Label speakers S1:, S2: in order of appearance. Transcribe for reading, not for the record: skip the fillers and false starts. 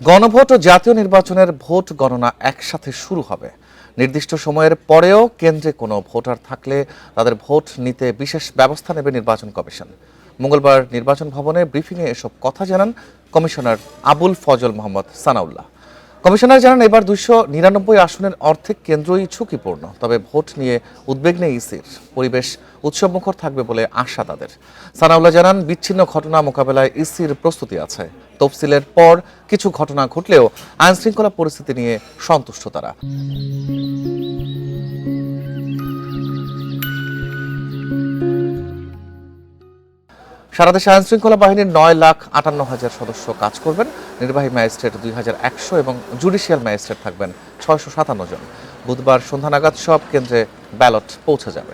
S1: গণভোট ও জাতীয় নির্বাচনের ভোট গণনা একসাথে শুরু হবে। নির্দিষ্ট সময়ের পরেও কেন্দ্রে কোনো ভোটার থাকলে তাদের ভোট নিতে বিশেষ ব্যবস্থা নেবে নির্বাচন কমিশন। মঙ্গলবার নির্বাচন ভবনে ব্রিফিংয়ে এসব কথা জানান কমিশনার আবুল ফজল মোহাম্মদ সানাউল্লাহ। কমিশনার জানান, এবার 299 আসনের অর্ধেক কেন্দ্রই ঝুঁকিপূর্ণ, তবে ভোট নিয়ে উদ্বেগ নেই ইসির। পরিবেশ উৎসবমুখর থাকবে বলে আশা তাদের। সানাউল্লাহ জানান, বিচ্ছিন্ন ঘটনা মোকাবেলায় ইসির প্রস্তুতি আছে। তফসিলের পর কিছু ঘটনা ঘটলেও আইনশৃঙ্খলা পরিস্থিতি নিয়ে সন্তুষ্ট তারা। সারা দেশে আইনশৃঙ্খলা বাহিনীর 9,58,000 সদস্য কাজ করবেন। নির্বাহী ম্যাজিস্ট্রেট 2,100 এবং জুডিশিয়াল ম্যাজিস্ট্রেট থাকবেন 657 জন। বুধবার সন্ধ্যা নাগাদ সব কেন্দ্রে ব্যালট পৌঁছে যাবে।